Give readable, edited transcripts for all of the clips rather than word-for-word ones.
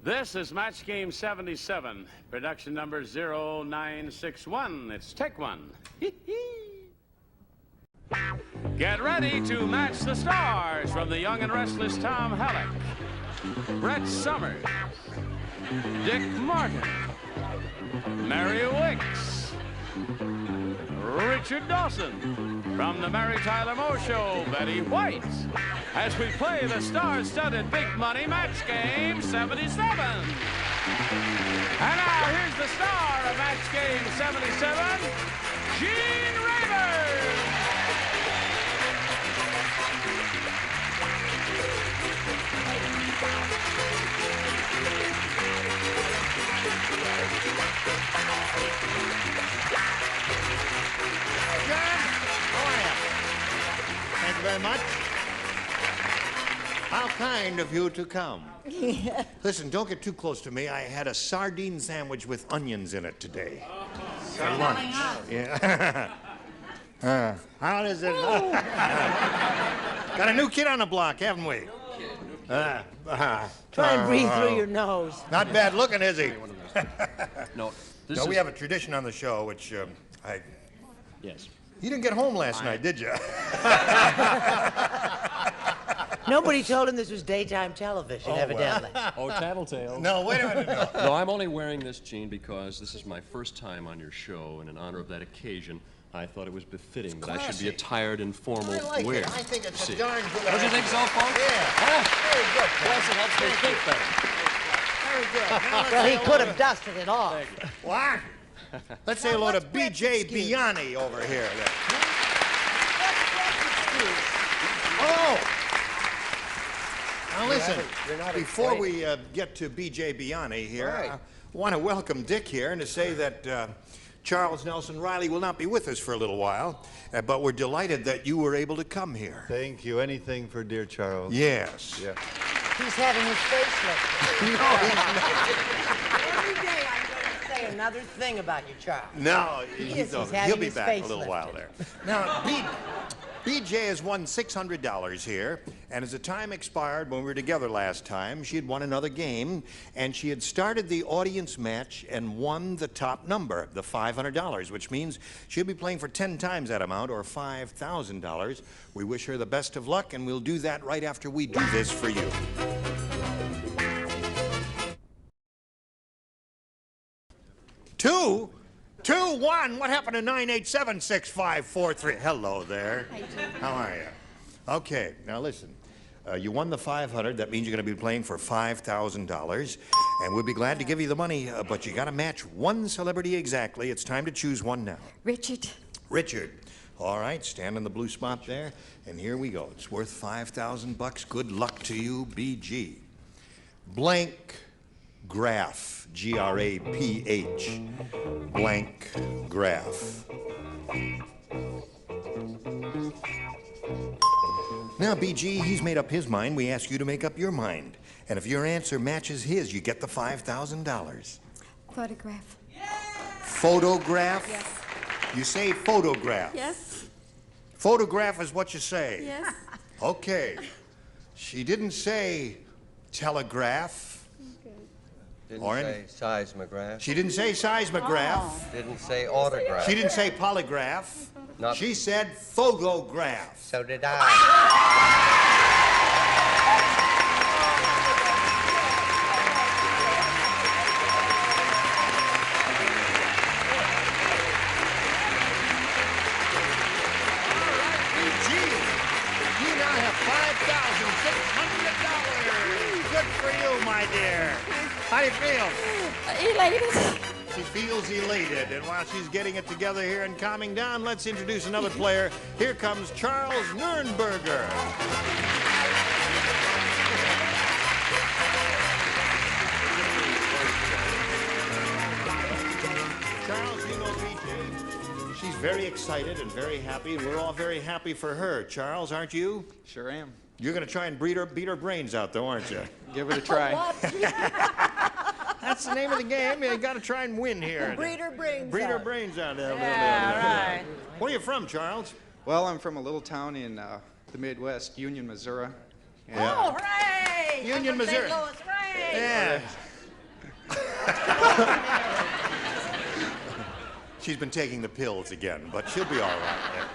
This is Match Game 77, production number 0961. It's take one. Get ready to match the stars from the young and restless Tom Hallick, Brett Summers, Dick Martin, Mary Wickes, Richard Dawson, from the Mary Tyler Moe Show, Betty White, as we play the star-studded big money Match Game 77. And now here's the star of Match Game 77, Gene Rayburn. Thank you very much. How kind of you to come. Listen, don't get too close to me. I had a sardine sandwich with onions in it today. For lunch. Yeah. How is it? Got a new kid on the block, haven't we? Try and breathe through your nose. Not bad looking, is he? No, we have a tradition on the show, which Yes. You didn't get home last night, did you? Nobody told him this was daytime television, evidently. Oh, tattletale. No, wait a minute. No, I'm only wearing this, Gene, because this is my first time on your show, and in honor of that occasion, I thought it was befitting that I should be attired in formal I like wear. it. I think it's a darn good Don't you think so, folks? Yeah. Huh? Very good. Plus, it helps me think better. Very good. Now, Well, he could have dusted it off. What? Let's say hello to B.J. Biani over here. Oh! Now listen, before we get to B.J. Biani here, I want to welcome Dick here and to say that Charles Nelson Riley will not be with us for a little while, but we're delighted that you were able to come here. Thank you. Anything for dear Charles. Yes. Yeah. He's having his face lifted. No, he's not. Every day I'm going to say another thing about you, Charles. No, He's he'll having be his back face a little while lifted. there. Now, BJ has won $600 here, and as the time expired when we were together last time, she had won another game, and she had started the audience match and won the top number, the $500, which means she'll be playing for 10 times that amount, or $5,000. We wish her the best of luck, and we'll do that right after we do this for you. Two, one. What happened to 987-6543? Hello there. How are you? Okay, now listen. You won the 500. That means you're going to be playing for $5,000. And we'll be glad to give you the money, but you got to match one celebrity exactly. It's time to choose one now. Richard. Richard. All right, stand in the blue spot there. And here we go. It's worth $5,000. Good luck to you, BG. Blank graph. G-R-A-P-H. Blank graph. Now, BG, he's made up his mind. We ask you to make up your mind. And if your answer matches his, you get the $5,000. Photograph. Photograph? Yes. You say photograph. Yes. Photograph is what you say. Yes. Okay. She didn't say telegraph. Didn't Or say seismograph. She didn't say seismograph. Didn't say autograph. She didn't say polygraph. Not- She said photograph. So did I. You now have $5,600. Good for you, my dear. How do you feel? Elated. She feels elated, and while she's getting it together here and calming down, let's introduce another player. Here comes Charles Nurnberger. Charles, you know BJ. She's very excited and very happy, and we're all very happy for her. Charles, aren't you? Sure am. You're going to try and beat her brains out, though, aren't you? Give it a try. That's the name of the game. You got to try and win here. Breeder brains Breed her out. brains out. Yeah, right. Where are you from, Charles? Well, I'm from a little town in the Midwest, Union, Missouri. Oh, hooray! Union, I'm from St. Missouri. Louis, hooray! Yeah. She's been taking the pills again, but she'll be all right.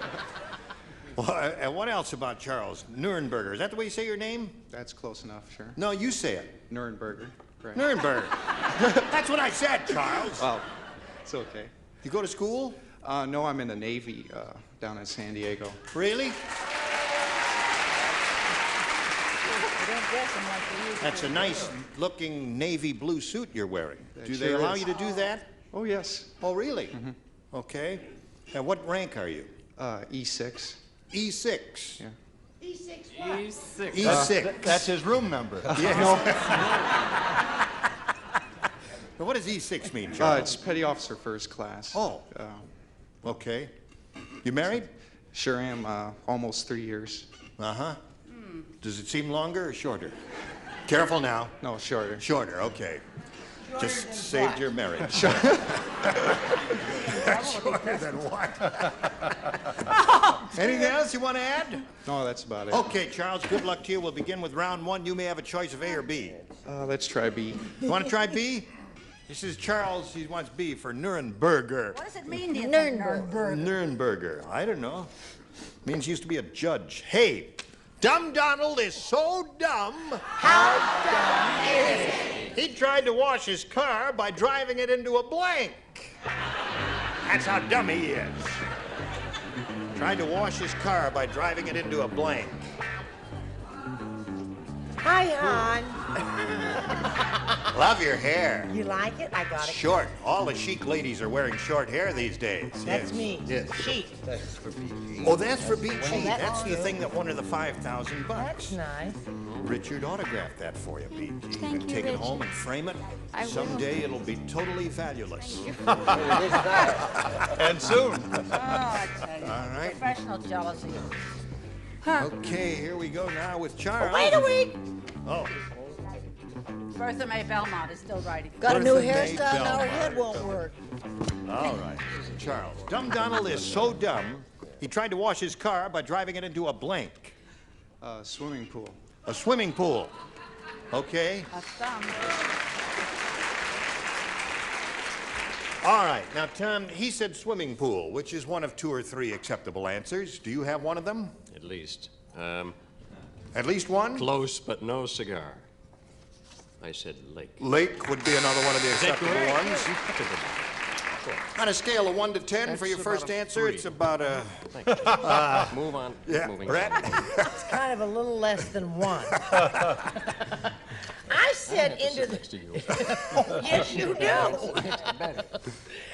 Well, and what else about Charles? Nuremberger. Is that the way you say your name? That's close enough, sure. No, you say it. Nuremberger. Right. Nuremberg. That's what I said, Charles. Well, it's okay. You go to school? No, I'm in the Navy down in San Diego. Really? That's a nice-looking navy blue suit you're wearing. Do they sure allow is. you to do that? Oh, yes. Oh, really? Okay. And what rank are you? E6. E6. Yeah. E6 what? E6. That's his room number. Yes. Now, what does E6 mean, Charles? It's Petty Officer First Class. Oh. Okay. You married? Sure am. Almost 3 years. Uh-huh. Does it seem longer or shorter? Careful now. No, shorter. Shorter, okay. Just saved your marriage. Shorter Than what? Anything else you want to add? No, that's about it. Okay, Charles, good luck to you. We'll begin with round one. You may have a choice of A or B. Let's try B. You want to try B? This is Charles. He wants B for Nuremberger. What does it mean, do you Nuremberg. Nuremberger. I don't know. Means he used to be a judge. Hey, Dumb Donald is so dumb. How dumb is it? He tried to wash his car by driving it into a blank. That's how dumb he is. Tried to wash his car by driving it into a blank. Hi, hon. Love your hair. You like it? I got it. Short. All the chic ladies are wearing short hair these days. That's Yes. me. Yes. Chic. That's for BG. Oh, that's for BG. that's That's the you. thing that won her the $5,000. That's nice. Richard autographed that for you, BG. You Thank can you, take it Richard. home and frame it. I will. Someday it'll be totally fabulous. And soon. Oh, I tell you. All right. Professional jealousy. Okay, here we go now with Charles. Wait a week. Oh, Bertha May Belmont is still writing. Got a new Bertha May hairstyle, now her Belmont. head won't work. all right. Charles. Dumb Donald is so dumb, he tried to wash his car by driving it into a blank. Swimming pool. A swimming pool. Okay. That's dumb. All right. Now, Tom, he said swimming pool, which is one of 2 or 3 acceptable answers. Do you have one of them? At least. At least one? Close, but no cigar. I said lake. Lake would be another one of the acceptable ones. Correct. On a scale of 1 to 10 for That's your first about a answer, 3. it's about a... Thank you. Move on. Yeah, Moving Brett? It's kind of a little less than 1. I said into the... Next to you. Yes, you do.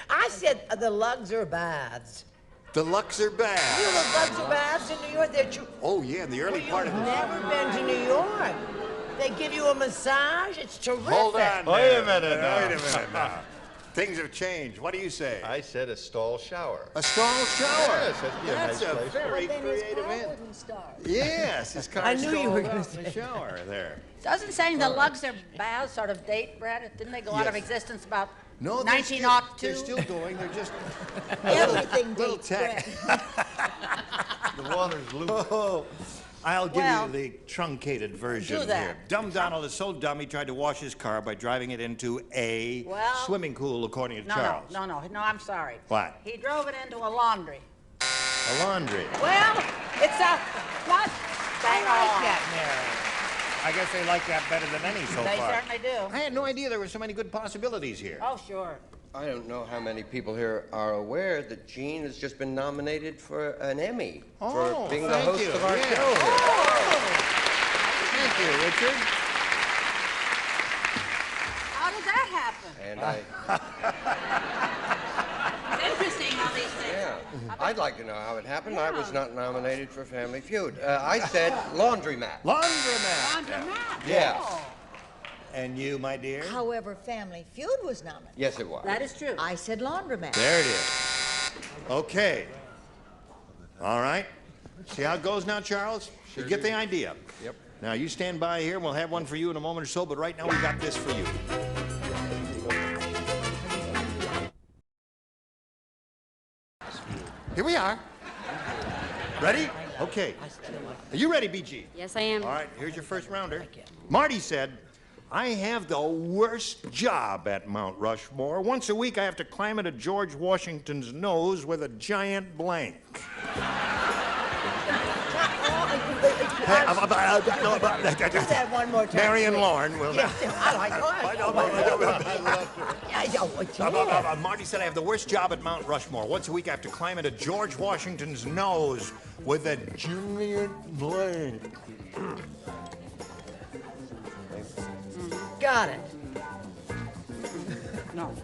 I said the Luxor baths. The Luxor You Bath. know the Luxor baths in New York? They're Oh, yeah, in the early part of You've it. never been to New York. They give you a massage. It's terrific. Hold on. Wait a there. minute now. Wait a minute now. Things have changed. What do you say? I said a stall shower. A stall shower. Yes, that'd be a That's nice a place. very Then his creative car answer. wouldn't start. Yes, his car I knew you were stalled gonna out in the shower there. Doesn't saying the Luxor baths sort of date, Brett? Didn't they go out of Yes. existence about No, 1902? they're still going. They're just Everything little dates tech. The water's lukewarm. Oh, I'll give Well, you the truncated version do that. here. Dumb Donald is so dumb he tried to wash his car by driving it into a Well- swimming pool, according to No, Charles. no, I'm sorry. What? He drove it into a laundry. A laundry. Well, it's a what? Bang on. I guess they like that better than any so They far. certainly do. I had no idea there were so many good possibilities here. Oh, sure. I don't know how many people here are aware that Gene has just been nominated for an Emmy Oh, for being the thank host you. of our Yeah. show here. Thank you, Richard. How did that happen? And It's interesting how these things. yeah, I'd like to know how it happened. I was not nominated for Family Feud. I said laundromat. Laundromat. Laundromat. Yeah. Oh, And you, my dear? However, Family Feud was nominated. Yes, it was. that is true. I said laundromat. There it is. Okay. All right. See how it goes now, Charles? You get the idea. Yep. Now, you stand by here. We'll have one for you in a moment or so, but right now we got this for you. Here we are. Ready? Okay. Are you ready, BG? Yes, I am. All right, here's your first rounder. Marty said, I have the worst job at Mount Rushmore. Once a week, I have to climb into George Washington's nose with a giant blank. Do that one more time. Mary and Lauren will. Yes, I like it. Marty said I have the worst job at Mount Rushmore. Once a week, I have to climb into George Washington's nose with a giant blank. Got it. No.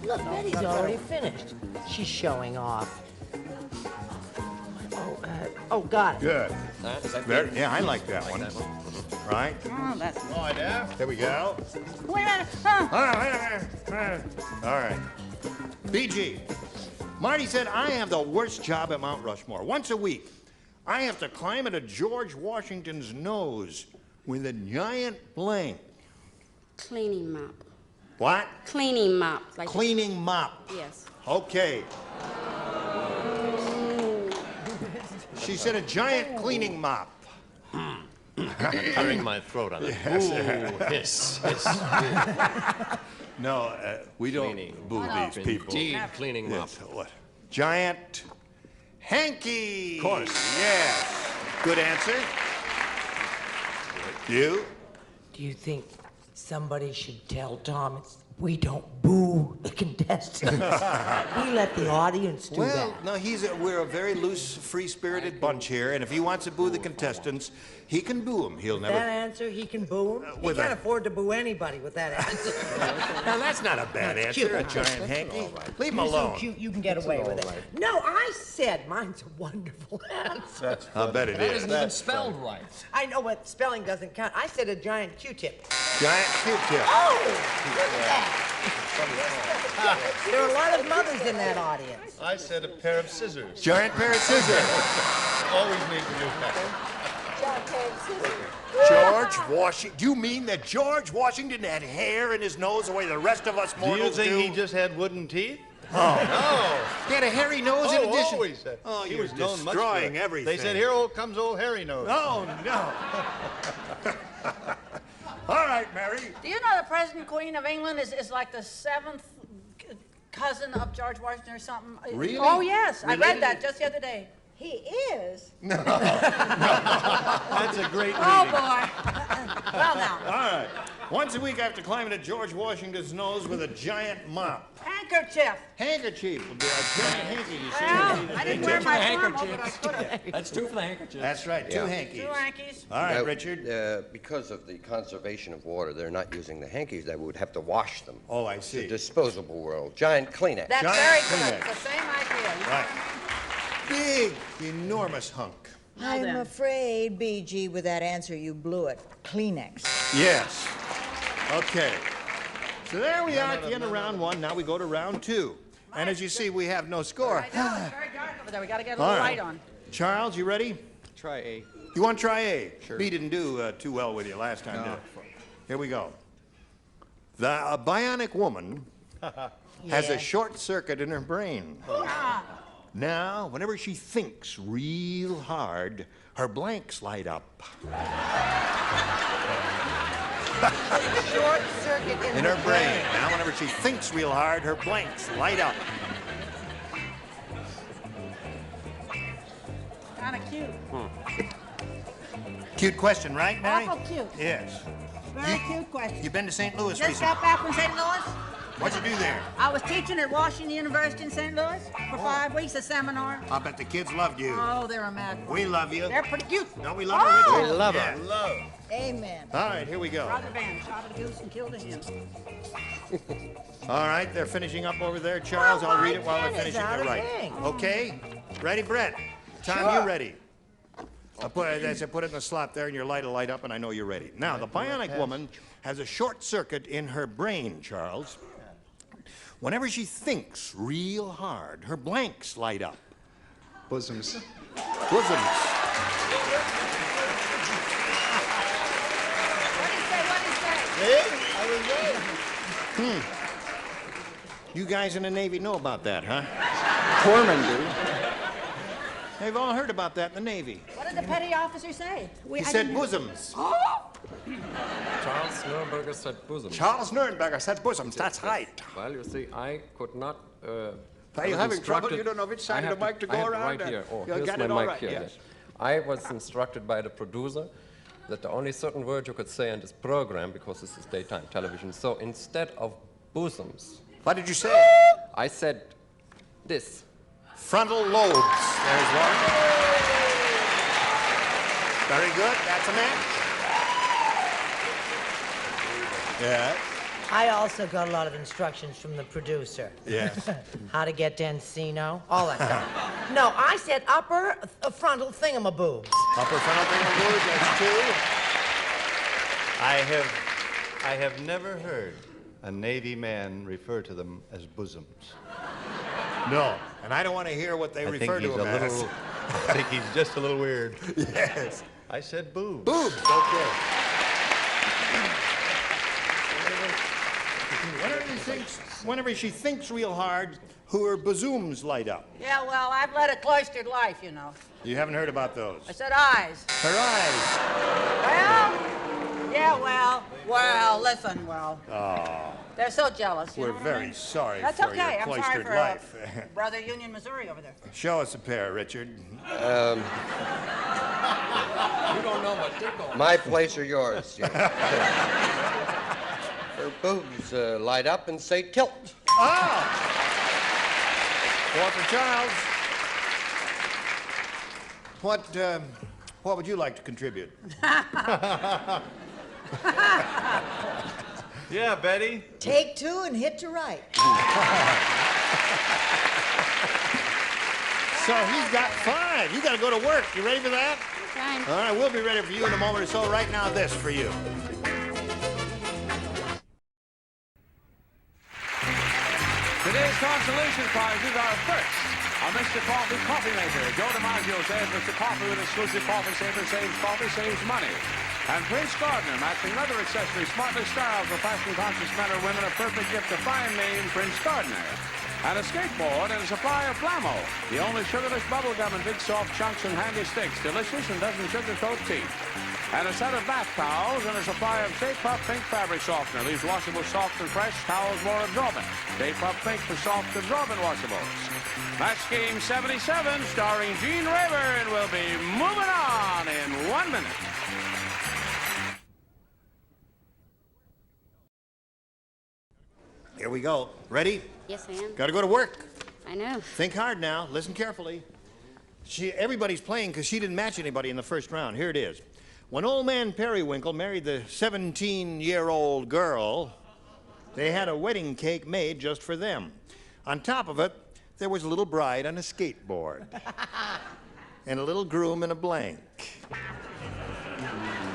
Look, Betty's already finished. She's showing off. Got it. Good. Is that There, yeah, I like that one. Right? Oh, that's. Oh, yeah? There we go. Wait a minute. Huh. All right. BG. Marty said I have the worst job at Mount Rushmore. Once a week, I have to climb into George Washington's nose with a giant blank. Cleaning mop. What? Cleaning mop. Like Cleaning mop. Yes. Okay. She said a giant cleaning mop. Clearing my throat on that. Ooh, hiss. No, we don't Cleaning. boo these people. Indeed, cleaning mop. Yes, what? Giant hanky. Of course. Yes. Good answer. You? Do you think somebody should tell Tom we don't boo the contestants? We let the audience do Well, that. no, we're a very loose, free-spirited bunch here, and if he wants to boo the contestants, he can boo them. He'll never. That answer, he can boo him. He with can't a- afford to boo anybody with that answer. Now that's not a bad That's answer. cute. A giant hanky. Leave him You're so alone. cute, you can get away with it. No, I said mine's a wonderful answer. I bet it That is. isn't even spelled right. I know, but spelling doesn't count. I said a giant Q-tip. Giant Q-tip. Oh, look at that. There are a lot of mothers in that audience. I said a pair of scissors. Giant pair of scissors. Always need to do that. George Washington. Do you mean that George Washington had hair in his nose the way the rest of us Do you mortals think do? he just had wooden teeth? He had a hairy nose in addition. Always. Oh, He you're was known much for destroying it. everything. They said, comes old hairy nose. Oh, no. All right, Mary. Do you know the President Queen of England is like the seventh cousin of George Washington or something? Really? Oh, yes. I Related? read that just the other day. He is? That's a great Oh, reading. boy. Well, now. All right. Once a week, I have to climb into George Washington's nose with a giant mop. Handkerchief. Handkerchief would be a giant hanky. You see? Well, I didn't wear my formal, but I could have. That's two for the handkerchief. That's right. Two hankies. Two hankies. All right, Now, Richard. Because of the conservation of water, they're not using the hankies. They would have to wash them. Oh, I It's a see. disposable world. Giant Kleenex. That's Giant very Kleenex. good. It's the same idea. Right. Big, enormous hunk. Now then. I'm afraid, BG, with that answer, you blew it. Kleenex. Yes. Okay. So there we are at the end of round one. Now we go to round two. And as you see, we have no score. I know, it's very dark over there. We got to get a All little right. light on. Charles, you ready? Try A. You want to try A? Sure. B didn't do too well with you last time, No. did it? Here we go. A bionic woman has a short circuit in her brain. Now, whenever she thinks real hard, her blanks light up. Short circuit In her brain. Now, whenever she thinks real hard, her blanks light up. Kind of cute. Cute question, right, Mary? Awful cute. Yes. Very cute question. You've been to St. Louis Just recently. got back from St. Louis. What'd you do there? I was teaching at Washington University in St. Louis for 5 weeks, a seminar. I bet the kids loved you. Oh, they're a mad. We love you. They're pretty cute. Don't we love her, Richard? We love her. Yeah. Love. Amen. All right, here we go. Roger Van shot at a goose and killed a hen. All right, they're finishing up over there. Charles, Well, I'll read my it while they're pen is finishing out their of writing. ink. Okay? Ready, Brett? Tom, Sure. you ready? I'll put it, as I put it in the slot there, and your light will light up, and I know you're ready. Now, the bionic woman has a short circuit in her brain, Charles. Whenever she thinks real hard, her blanks light up. Bosoms. Bosoms. What did he say? What did he say? I was right. You guys in the Navy know about that, huh? Corpsmen do. They've all heard about that in the Navy. What did the petty officer say? He said bosoms. Oh! Charles Nuremberger said bosoms. Charles Nuremberger said bosoms. That's right. Well, you see, I could not. Are you having trouble? You don't know which side of the mic to go around? Right here. Oh, You'll here's get my it all mic right, here. yes. I was instructed by the producer that the only certain word you could say in this program, because this is daytime television, so instead of bosoms. What did you say? I said this. Frontal lobes. There's one. Very good. That's a match. Yeah. I also got a lot of instructions from the producer. Yeah. How to get to Encino, all that stuff. No, I said upper frontal thingamaboobs. Upper frontal thingamaboobs, that's two. I have never heard a Navy man refer to them as bosoms. No, and I don't want to hear what they refer to them as. I think he's just a little weird. Yes. I said boobs. Boobs, okay. Whenever she thinks real hard, her bosoms light up. Yeah, well, I've led a cloistered life, you know. You haven't heard about those? I said eyes. Her eyes. Well, yeah, well, listen, well. Oh. They're so jealous. We're very sorry That's for okay. your I'm sorry cloistered for life. Brother Union, Missouri over there. Show us a pair, Richard. You don't know what tickle. My place or yours? Her boobs light up and say tilt. Ah! Walter Childs. What would you like to contribute? Yeah, Betty. Take two and hit to right. So he's got five. You got to go to work. You ready for that? Fine. All right, we'll be ready for you in a moment or so. Right now, this for you. Today's consolation prizes are first, a Mr. Coffee coffee maker. Joe DiMaggio says Mr. Coffee with exclusive coffee saves money. And Prince Gardner, matching leather accessories smartly styled for fashion-conscious men or women, a perfect gift to fine name Prince Gardner. And a skateboard and a supply of Flammo, the only sugarless bubble gum in big soft chunks and handy sticks, delicious and doesn't sugarcoat teeth. And a set of bath towels and a supply of Stay Puft Pink fabric softener. Leaves washables soft and fresh, towels more absorbent. Stay Puft Pink for soft, absorbent washables. Match Game 77, starring Gene Rayburn, will be moving on in 1 minute. Here we go. Ready? Yes, I am. Got to go to work. I know. Think hard now. Listen carefully. Everybody's playing because she didn't match anybody in the first round. Here it is. When old man Periwinkle married the 17-year-old girl, they had a wedding cake made just for them. On top of it, there was a little bride on a skateboard and a little groom in a blank.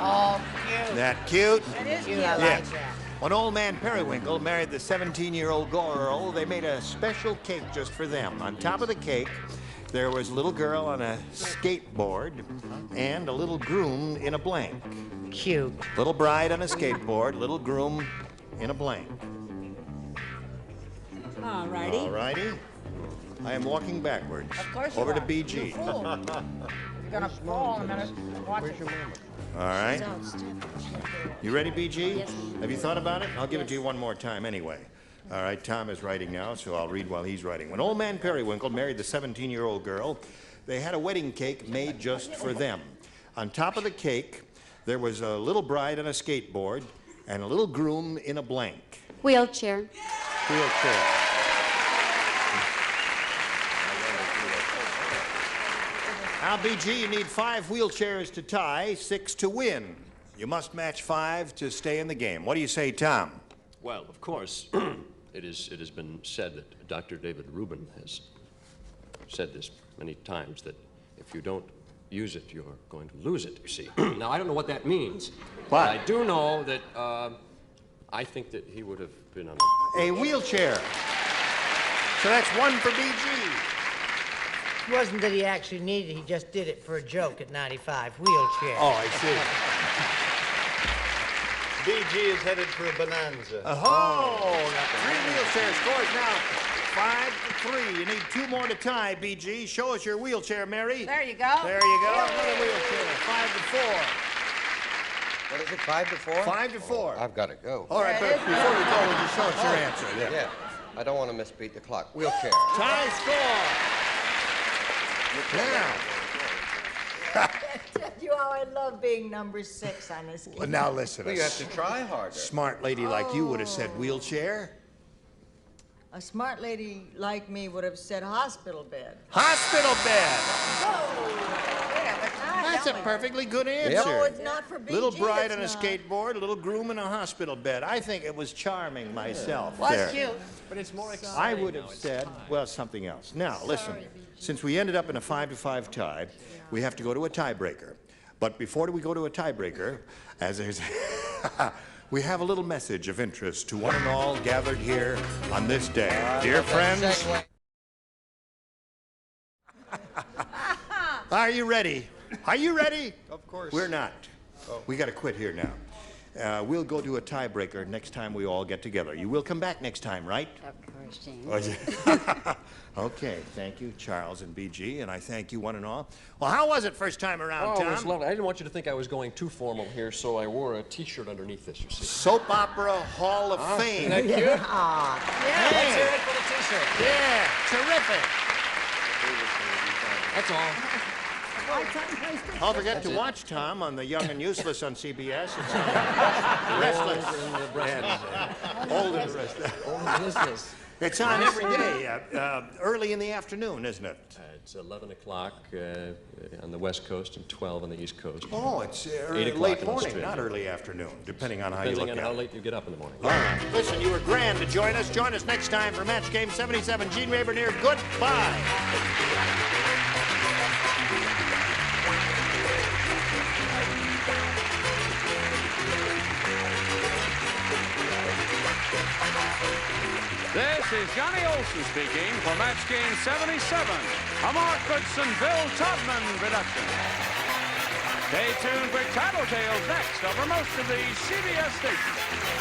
Oh, cute. That cute? That is cute. I like that. When old man Periwinkle married the 17-year-old girl, they made a special cake just for them. On top of the cake, there was a little girl on a skateboard and a little groom in a blank. Cute. Little bride on a skateboard, little groom in a blank. All righty. All righty. I am walking backwards. Of course you over to are. BG. You fool. You're gonna fall in a minute. Watch it. All right. You ready, BG? Yes. Have you thought about it? I'll give it to you one more time anyway. All right, Tom is writing now, so I'll read while he's writing. When old man Periwinkle married the 17-year-old girl, they had a wedding cake made just for them. On top of the cake, there was a little bride on a skateboard and a little groom in a blank. Wheelchair. Wheelchair. Now, BG, you need 5 wheelchairs to tie, 6 to win. You must match 5 to stay in the game. What do you say, Tom? Well, of course, it has been said that Dr. David Rubin has said this many times, that if you don't use it, you're going to lose it, you see. Now, I don't know what that means. But I do know that I think that he would have been on a wheelchair. So that's 1 for BG. It wasn't that he actually needed it, he just did it for a joke at 95. Wheelchair. Oh, I see. BG is headed for a bonanza. Oh, 3 wheelchair scores now. 5 to 3. You need 2 more to tie, BG. Show us your wheelchair, Mary. There you go. There you go. Another wheelchair. 5 to What is it, 5 to 4? 5 to 4. I've got to go. All right, but before you go, will you show us your answer? Yeah. I don't want to misbeat the clock. Wheelchair. Tie score. Now. You how I love being number 6 on this game. Well, now listen. Well, you have to try harder. Smart lady like you would have said wheelchair. A smart lady like me would have said hospital bed. Hospital bed. Yeah, but That's a perfectly good answer. No, it's not for BG. Little bride on a it's not. skateboard, a little groom in a hospital bed. I think it was charming myself. Was there. cute. But it's more exciting. I would have said, well, something else. Now, listen, since we ended up in a 5 to 5 tie, we have to go to a tiebreaker. But before we go to a tiebreaker, as there's we have a little message of interest to one and all gathered here on this day. Dear friends, are you ready? Are you ready? Of course. We're not. We got to quit here now. We'll go to a tiebreaker next time we all get together. You will come back next time, right? Of course, James. Oh, yeah. Okay, thank you, Charles and BG, and I thank you one and all. Well, how was it first time around, Oh, it was Tom? lovely. I didn't want you to think I was going too formal here, so I wore a T-shirt underneath this, you see. Soap Opera Hall of Fame. Isn't that cute? Yeah. Let's hear it for the T-shirt. Yeah, terrific. That's all. Don't forget to watch Tom on The Young and Useless on CBS. It's on Restless. Old and Restless. It's on every day, early in the afternoon, isn't it? It's 11 o'clock on the West Coast and 12 on the East Coast. Oh, it's 8 o'clock late in morning, Australia. not early afternoon, depending on how you Depending look on at how it. late you get up in the morning. All right. Listen, you were grand to join us. Join us next time for Match Game 77. Gene Ravernier, goodbye. This is Johnny Olson speaking for Match Game 77, a Mark Goodson, Bill Todman production. Stay tuned for Tattletales next over most of the CBS stations.